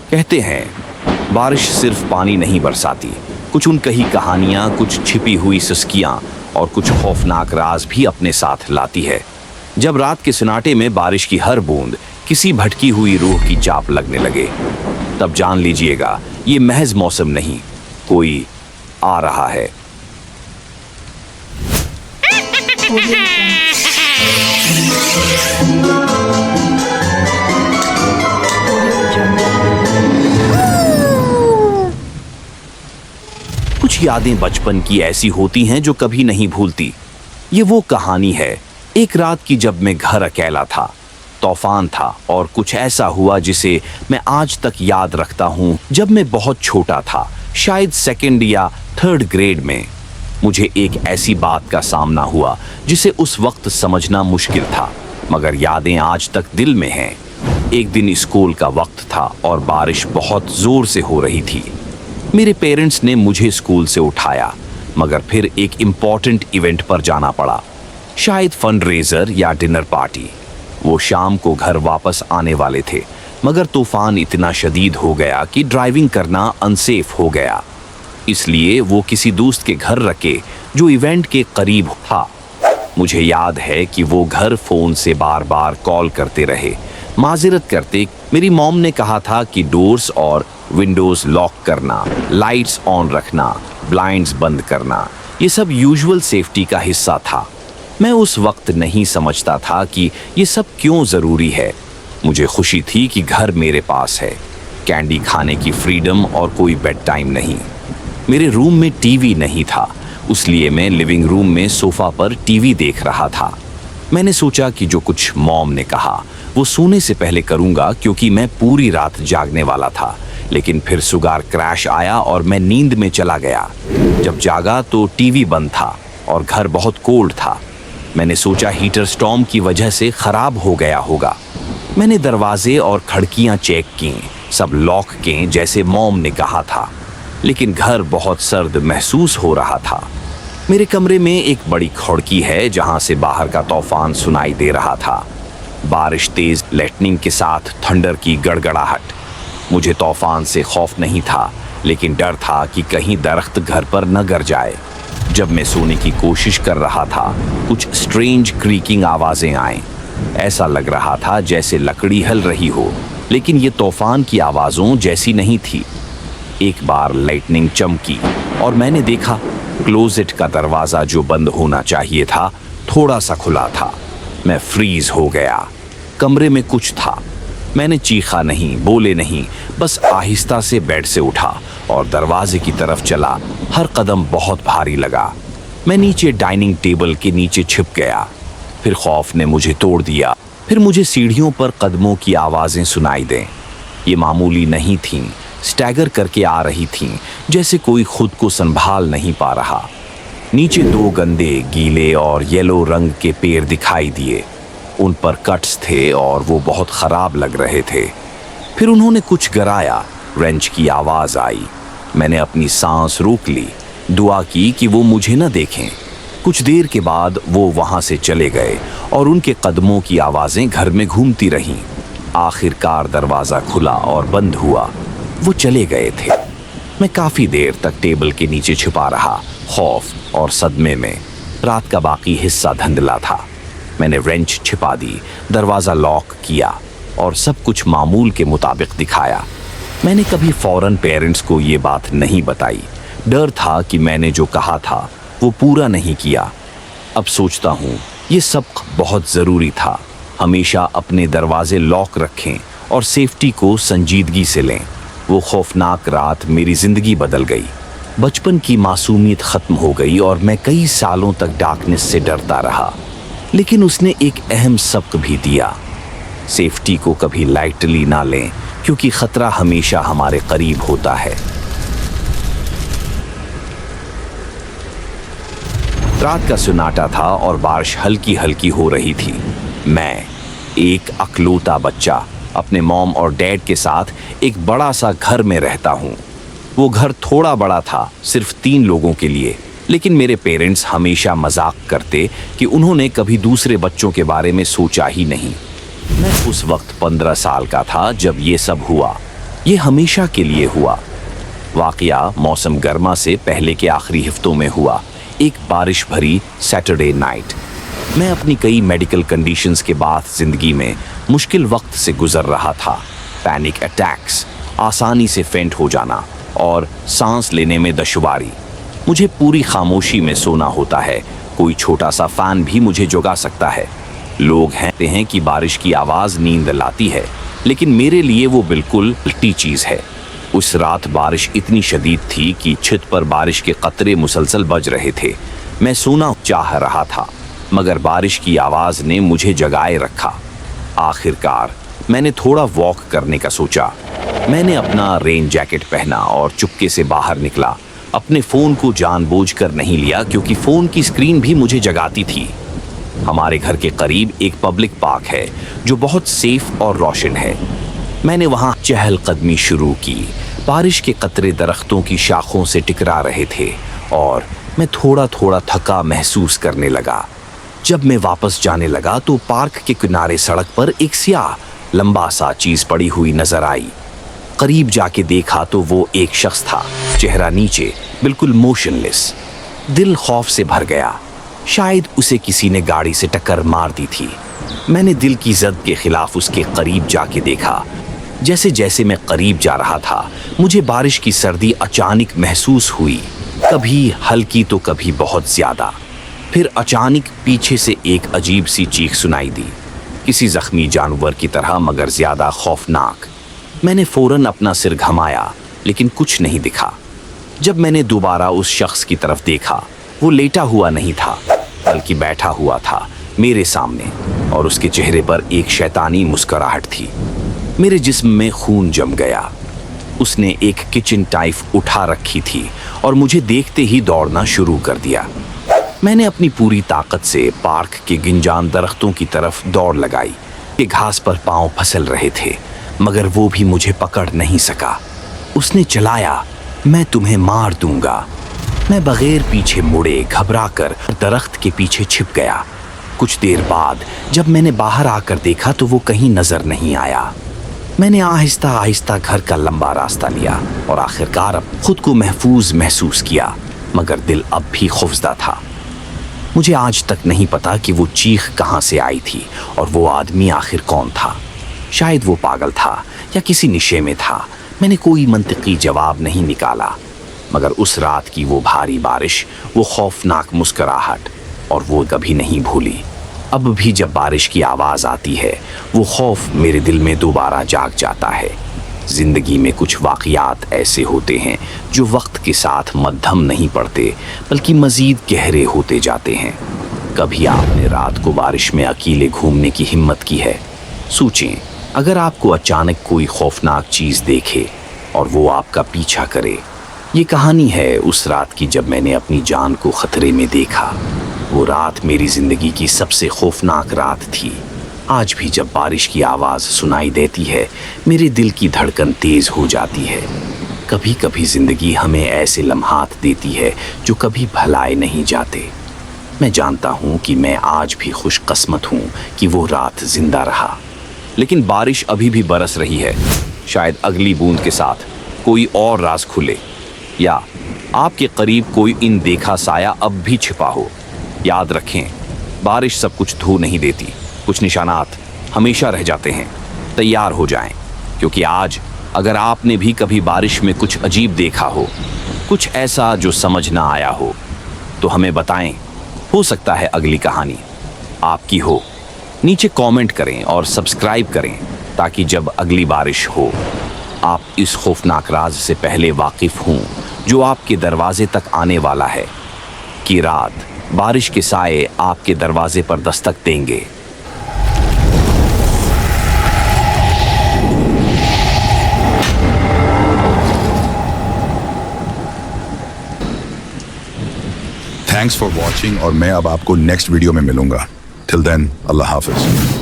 कहते हैं बारिश सिर्फ पानी नहीं बरसाती, कुछ उनकही कहानियां, कुछ छिपी हुई सिसकियां और कुछ खौफनाक राज भी अपने साथ लाती है। जब रात के सन्नाटे में बारिश की हर बूंद किसी भटकी हुई रूह की चाप लगने लगे, तब जान लीजिएगा ये महज मौसम नहीं, कोई आ रहा है। कुछ यादें बचपन की ऐसी होती हैं जो कभी नहीं भूलती। ये वो कहानी है एक रात की जब मैं घर अकेला था, तूफान था और कुछ ऐसा हुआ जिसे मैं आज तक याद रखता हूँ। जब मैं बहुत छोटा था, शायद 2nd या 3rd ग्रेड में, मुझे एक ऐसी बात का सामना हुआ जिसे उस वक्त समझना मुश्किल था, मगर यादें आज तक दिल में हैं। एक दिन स्कूल का वक्त था और बारिश बहुत जोर से हो रही थी। मेरे पेरेंट्स ने मुझे स्कूल से उठाया, मगर फिर एक इम्पॉर्टेंट इवेंट पर जाना पड़ा, शायद फंडरेजर या डिनर पार्टी। वो शाम को घर वापस आने वाले थे, मगर तूफान इतना शदीद हो गया कि ड्राइविंग करना अनसेफ हो गया। इसलिए वो किसी दोस्त के घर रखे जो इवेंट के करीब था। मुझे याद है कि वो घर फोन से बार बार कॉल करते रहे, माजरत करते। मेरी मॉम ने कहा था कि डोर्स और विंडोज लॉक करना, लाइट्स ऑन रखना, ब्लाइंड्स बंद करना, ये सब यूजुअल सेफ्टी का हिस्सा था। मैं उस वक्त नहीं समझता था कि ये सब क्यों ज़रूरी है। मुझे खुशी थी कि घर मेरे पास है, कैंडी खाने की फ्रीडम और कोई बेड टाइम नहीं। मेरे रूम में टीवी नहीं था, इसलिए मैं लिविंग रूम में सोफा पर टीवी देख रहा था। मैंने सोचा कि जो कुछ मॉम ने कहा वो सोने से पहले करूँगा, क्योंकि मैं पूरी रात जागने वाला था। लेकिन फिर सुगार क्रैश आया और मैं नींद में चला गया। जब जागा तो टीवी बंद था और घर बहुत कोल्ड था। मैंने सोचा हीटर स्टॉर्म की वजह से खराब हो गया होगा। मैंने दरवाजे और खिड़कियां चेक की, सब लॉक के जैसे मॉम ने कहा था, लेकिन घर बहुत सर्द महसूस हो रहा था। मेरे कमरे में एक बड़ी खिड़की है जहां से बाहर का तूफान सुनाई दे रहा था। बारिश, तेज लाइटनिंग के साथ थंडर की गड़गड़ाहट। मुझे तूफान से खौफ नहीं था, लेकिन डर था कि कहीं दरख्त घर पर न गिर जाए। जब मैं सोने की कोशिश कर रहा था, कुछ स्ट्रेंज क्रीकिंग आवाजें आईं। ऐसा लग रहा था जैसे लकड़ी हिल रही हो, लेकिन ये तूफान की आवाज़ों जैसी नहीं थी। एक बार लाइटनिंग चमकी और मैंने देखा क्लोजेट का दरवाज़ा जो बंद होना चाहिए था, थोड़ा सा खुला था। मैं फ्रीज हो गया। कमरे में कुछ था। मैंने चीखा नहीं, बोले नहीं, बस आहिस्ता से बेड से उठा और दरवाजे की तरफ चला। हर कदम बहुत भारी लगा। मैं नीचे डाइनिंग टेबल के नीचे छिप गया। फिर खौफ ने मुझे तोड़ दिया। फिर मुझे सीढ़ियों पर कदमों की आवाज़ें सुनाई दें। ये मामूली नहीं थीं, स्टैगर करके आ रही थीं, जैसे कोई खुद को संभाल नहीं पा रहा। नीचे 2 गंदे, गीले और येलो रंग के पैर दिखाई दिए। उन पर कट्स थे और वो बहुत ख़राब लग रहे थे। फिर उन्होंने कुछ गिराया, रेंच की आवाज़ आई। मैंने अपनी सांस रोक ली, दुआ की कि वो मुझे न देखें। कुछ देर के बाद वो वहाँ से चले गए और उनके कदमों की आवाज़ें घर में घूमती रहीं। आखिरकार दरवाज़ा खुला और बंद हुआ। वो चले गए थे। मैं काफ़ी देर तक टेबल के नीचे छिपा रहा, खौफ और सदमे में। रात का बाकी हिस्सा धुंधला था। मैंने रेंच छिपा दी, दरवाज़ा लॉक किया और सब कुछ मामूल के मुताबिक दिखाया। मैंने कभी फौरन पेरेंट्स को ये बात नहीं बताई। डर था कि मैंने जो कहा था वो पूरा नहीं किया। अब सोचता हूँ ये सब बहुत ज़रूरी था। हमेशा अपने दरवाजे लॉक रखें और सेफ्टी को संजीदगी से लें। वो खौफनाक रात मेरी ज़िंदगी बदल गई। बचपन की मासूमियत ख़त्म हो गई और मैं कई सालों तक डार्कनेस से डरता रहा। लेकिन उसने एक अहम सबक भी दिया, सेफ्टी को कभी लाइटली ना लें, क्योंकि खतरा हमेशा हमारे करीब होता है। रात का सन्नाटा था और बारिश हल्की हल्की हो रही थी। मैं, एक अकलौता बच्चा, अपने मॉम और डैड के साथ एक बड़ा सा घर में रहता हूँ। वो घर थोड़ा बड़ा था, सिर्फ 3 लोगों के लिए, लेकिन मेरे पेरेंट्स हमेशा मजाक करते कि उन्होंने कभी दूसरे बच्चों के बारे में सोचा ही नहीं। मैं उस वक्त 15 साल का था जब ये सब हुआ। ये हमेशा के लिए हुआ। वाकया मौसम गर्मा से पहले के आखिरी हफ्तों में हुआ, एक बारिश भरी सैटरडे नाइट। मैं अपनी कई मेडिकल कंडीशंस के बाद जिंदगी में मुश्किल वक्त से गुजर रहा था। पैनिक अटैक्स, आसानी से फेंट हो जाना और सांस लेने में दुश्वारी। मुझे पूरी खामोशी में सोना होता है, कोई छोटा सा फैन भी मुझे जगा सकता है। लोग कहते हैं कि बारिश की आवाज़ नींद लाती है, लेकिन मेरे लिए वो बिल्कुल उल्टी चीज़ है। उस रात बारिश इतनी शदीद थी कि छत पर बारिश के कतरे मुसलसल बज रहे थे। मैं सोना चाह रहा था, मगर बारिश की आवाज़ ने मुझे जगाए रखा। आखिरकार मैंने थोड़ा वॉक करने का सोचा। मैंने अपना रेन जैकेट पहना और चुपके से बाहर निकला। अपने फ़ोन को जानबूझकर नहीं लिया, क्योंकि फ़ोन की स्क्रीन भी मुझे जगाती थी। हमारे घर के करीब एक पब्लिक पार्क है जो बहुत सेफ और रोशन है। मैंने वहाँ चहलकदमी शुरू की। बारिश के कतरे दरख्तों की शाखों से टकरा रहे थे और मैं थोड़ा थोड़ा थका महसूस करने लगा। जब मैं वापस जाने लगा तो पार्क के किनारे सड़क पर एक स्याह लंबा सा चीज़ पड़ी हुई नजर आई। करीब जाके देखा तो वो एक शख्स था, चेहरा नीचे, बिल्कुल मोशनलेस। दिल खौफ से भर गया, शायद उसे किसी ने गाड़ी से टक्कर मार दी थी। मैंने दिल की ज़द के खिलाफ उसके करीब जाके देखा। जैसे जैसे मैं करीब जा रहा था, मुझे बारिश की सर्दी अचानक महसूस हुई, कभी हल्की तो कभी बहुत ज़्यादा। फिर अचानक पीछे से एक अजीब सी चीख सुनाई दी, किसी जख्मी जानवर की तरह मगर ज़्यादा खौफनाक। मैंने फ़ौरन अपना सिर घुमाया, लेकिन कुछ नहीं दिखा। जब मैंने दोबारा उस शख्स की तरफ देखा, वो लेटा हुआ नहीं था, बल्कि बैठा हुआ था मेरे सामने, और उसके चेहरे पर एक शैतानी मुस्कुराहट थी। मेरे जिस्म में खून जम गया। उसने एक किचन टाइप उठा रखी थी और मुझे देखते ही दौड़ना शुरू कर दिया। मैंने अपनी पूरी ताकत से पार्क के गिंजान दरख्तों की तरफ दौड़ लगाई कि घास पर पांव फिसल रहे थे, मगर वो भी मुझे पकड़ नहीं सका। उसने चिल्लाया, मैं तुम्हें मार दूंगा। मैं बगैर पीछे मुड़े घबराकर दरख्त के पीछे छिप गया। कुछ देर बाद जब मैंने बाहर आकर देखा तो वो कहीं नजर नहीं आया। मैंने आहिस्ता आहिस्ता घर का लंबा रास्ता लिया और आखिरकार अब खुद को महफूज महसूस किया, मगर दिल अब भी खौफजदा था। मुझे आज तक नहीं पता कि वो चीख कहाँ से आई थी और वो आदमी आखिर कौन था। शायद वो पागल था या किसी नशे में था। मैंने कोई मंतिकी जवाब नहीं निकाला, मगर उस रात की वो भारी बारिश, वो खौफनाक मुस्कुराहट, और वो कभी नहीं भूली। अब भी जब बारिश की आवाज़ आती है, वो खौफ मेरे दिल में दोबारा जाग जाता है। ज़िंदगी में कुछ वाक़यात ऐसे होते हैं जो वक्त के साथ मध्यम नहीं पड़ते, बल्कि मज़ीद गहरे होते जाते हैं। कभी आपने रात को बारिश में अकेले घूमने की हिम्मत की है? सोचें, अगर आपको अचानक कोई खौफनाक चीज़ देखे और वो आपका पीछा करे। ये कहानी है उस रात की जब मैंने अपनी जान को खतरे में देखा। वो रात मेरी ज़िंदगी की सबसे खौफनाक रात थी। आज भी जब बारिश की आवाज़ सुनाई देती है, मेरे दिल की धड़कन तेज़ हो जाती है। कभी कभी ज़िंदगी हमें ऐसे लम्हात देती है जो कभी भुलाए नहीं जाते। मैं जानता हूँ कि मैं आज भी खुशकिस्मत हूँ कि वो रात ज़िंदा रहा। लेकिन बारिश अभी भी बरस रही है। शायद अगली बूंद के साथ कोई और राज खुले, या आपके करीब कोई अनदेखा साया अब भी छिपा हो। याद रखें, बारिश सब कुछ धो नहीं देती, कुछ निशानात हमेशा रह जाते हैं। तैयार हो जाएं, क्योंकि आज अगर आपने भी कभी बारिश में कुछ अजीब देखा हो, कुछ ऐसा जो समझ ना आया हो, तो हमें बताएं। हो सकता है अगली कहानी आपकी हो। नीचे कमेंट करें और सब्सक्राइब करें, ताकि जब अगली बारिश हो, आप इस खौफनाक राज से पहले वाकिफ हों जो आपके दरवाजे तक आने वाला है। कि रात बारिश के साए आपके दरवाजे पर दस्तक देंगे। थैंक्स फॉर वॉचिंग, और मैं अब आपको नेक्स्ट वीडियो में मिलूंगा। टिल देन, अल्लाह हाफिज।